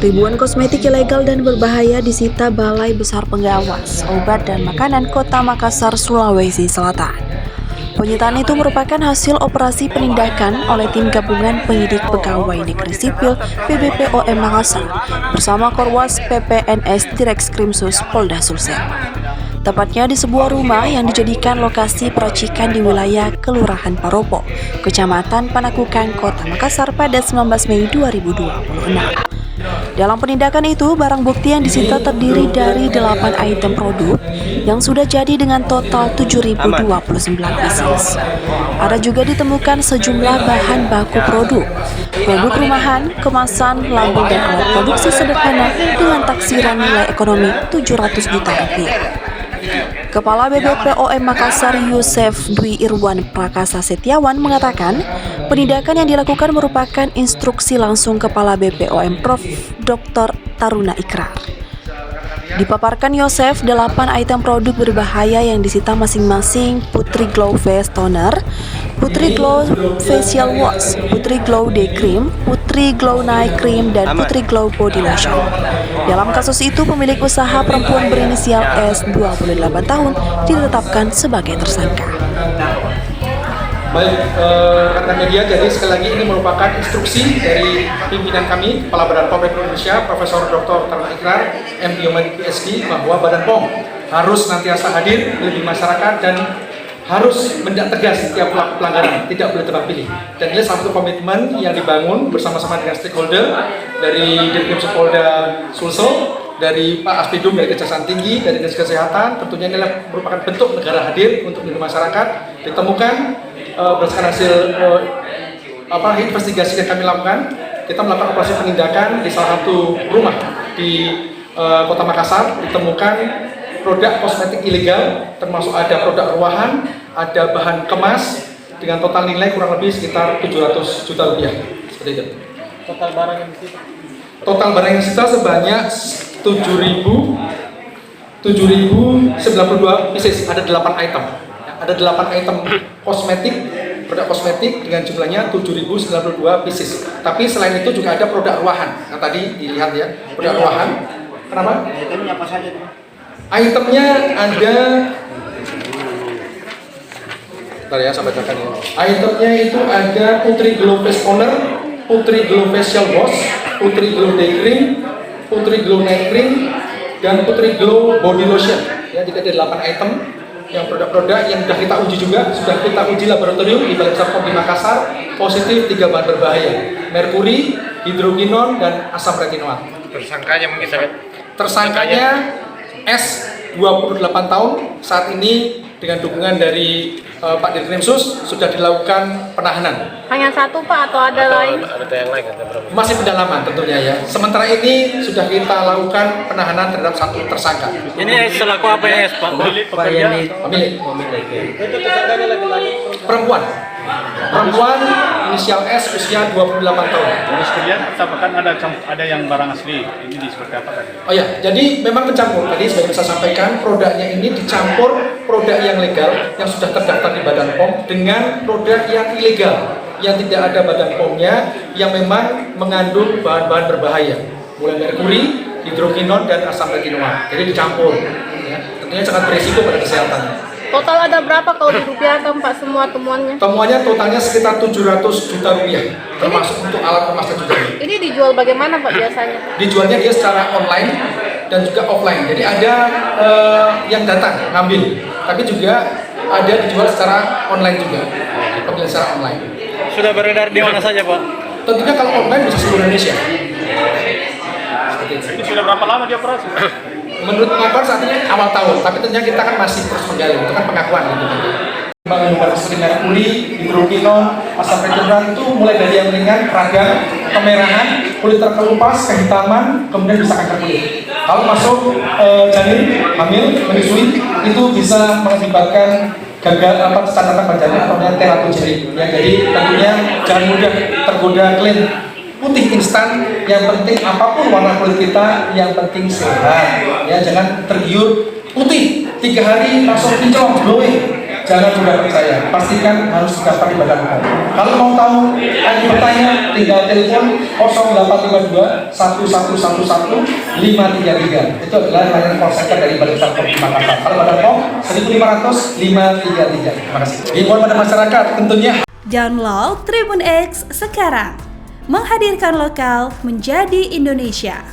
Ribuan kosmetik ilegal dan berbahaya disita Balai Besar Pengawas Obat dan Makanan Kota Makassar, Sulawesi Selatan. Penyitaan itu merupakan hasil operasi penindakan oleh tim gabungan penyidik pegawai negeri sipil PBPOM Makassar bersama Korwas PPNS Direkskrimsus Polda Sulsel. Tepatnya di sebuah rumah yang dijadikan lokasi peracikan di wilayah Kelurahan Paropo, Kecamatan Panakukang, Kota Makassar pada 19 Mei 2026. Dalam penindakan itu, barang bukti yang disita terdiri dari 8 item produk yang sudah jadi dengan total 7.029 pieces. Ada juga ditemukan sejumlah bahan baku produk rumahan, kemasan, lambung dan alat produksi sederhana dengan taksiran nilai ekonomi 700 juta rupiah. Kepala BBPOM Makassar Yusef Dwi Irwan Prakasa Setiawan mengatakan, penindakan yang dilakukan merupakan instruksi langsung Kepala BPOM Prof. Dr. Taruna Ikrar. Dipaparkan Yosef, 8 item produk berbahaya yang disita masing-masing Putri Glow Face Toner, Putri Glow Facial Wash, Putri Glow Day Cream, Putri Glow Night Cream, dan Putri Glow Body Lotion. Dalam kasus itu, pemilik usaha perempuan berinisial S, 28 tahun, ditetapkan sebagai tersangka. Baik, rekan media, jadi sekali lagi ini merupakan instruksi dari pimpinan kami, Kepala Badan POM Republik Indonesia, Profesor Dr. Taruna Ikrar, MD PhD, bahwa Badan POM harus nantiasa hadir di masyarakat dan harus menindak tegas setiap pelaku pelanggaran, tidak boleh tebang pilih. Dan ini salah satu komitmen yang dibangun bersama-sama dengan stakeholder dari Direktur Polda Sulsel, dari Pak Aspidum dari Kejaksaan Tinggi, dari Dinas Kesehatan. Tentunya ini merupakan bentuk negara hadir untuk melindungi masyarakat. Ditemukan berdasarkan hasil investigasi yang kami lakukan, kita melakukan operasi penindakan di salah satu rumah di Kota Makassar. Ditemukan produk kosmetik ilegal, termasuk ada produk ruahan, ada bahan kemas dengan total nilai kurang lebih sekitar 700 juta rupiah. Seperti itu. Total barang yang disita? Total barang yang disita sebanyak 7.092 pieces, ada 8 item. Ada 8 item kosmetik, produk kosmetik dengan jumlahnya 7.092 pieces. Tapi selain itu juga ada produk ruahan. Nah, tadi dilihat ya, produk ruahan. Kenapa? Itemnya apa saja? Itemnya ada, bentar ya, saya bacakan ya. Itemnya itu ada Putri Glow Face Toner, Putri Glow Facial Wash, Putri Glow Day Cream, Putri Glow Night Cream, dan Putri Glow Body Lotion. Ya, jadi ada 8 item yang produk-produk yang sudah kita uji juga, sudah kita uji laboratorium di Balai Besar POM di Makassar, positif 3 bahan berbahaya, merkuri, hidrokinon, dan asam retinoat. Tersangkanya mungkin Tersangkanya S, 28 tahun, saat ini dengan dukungan dari Pak Direkskrimsus sudah dilakukan penahanan. Hanya satu Pak atau ada lain? Ada yang lain kan? Masih pendalaman tentunya ya. Sementara ini sudah kita lakukan penahanan terhadap satu tersangka. Ini selaku apa ya Pak? Pemilik. Itu tersangkanya laki-laki Perempuan inisial S, usia 28 tahun. Terus kemudian kan ada yang barang asli, ini seperti apa kan? Oh ya, jadi memang mencampur. Tadi sebagai saya sampaikan, produknya ini dicampur produk yang legal yang sudah terdaftar di Badan POM dengan produk yang ilegal yang tidak ada Badan POM-nya, yang memang mengandung bahan-bahan berbahaya, mulai merkuri, hidrokinon, dan asam retinoat. Jadi dicampur. Ya, tentunya sangat berisiko pada kesehatan. Total ada berapa kalau dirupiahkan Pak semua temuannya? Temuannya totalnya sekitar 700 juta rupiah, termasuk untuk alat kemasnya juga. Ini dijual bagaimana Pak biasanya? Dijualnya dia secara online dan juga offline. Jadi ada yang datang ngambil, tapi juga ada dijual secara online juga. Pembelian secara online. Sudah beredar di mana saja Pak? Tentunya kalau online bisa seluruh Indonesia. Ini sudah berapa lama dia operasi? Menurut pengakuan saat ini awal tahun, tapi tentunya kita kan masih terus menggali, itu kan pengakuan gitu. Bahan seperti merkuri, hidrokinon, asam retinoat itu mulai dari yang ringan, peragang, kemerahan, kulit terkelupas, kehitaman, kemudian bisa kanker kulit. Kalau masuk janin, hamil, menyusui, itu bisa mengakibatkan gagal catatan pada janin atau teratogeni. Ya, jadi tentunya jangan mudah tergoda klaim putih instan, yang penting apapun warna kulit kita, yang penting sehat. Ya, jangan tergiur putih 3 hari langsung kinclong glowing. jangan mudah percaya, pastikan harus daftar di Badan POM. Kalau mau tahu dan bertanya, tinggal telepon 0852 1111 533. Itu adalah layanan call center dari Balai Besar POM Makassar. Kalau Badan POM 1500 533. Terima kasih. Himbauan pada masyarakat tentunya. Download Tribun X sekarang, menghadirkan lokal menjadi Indonesia.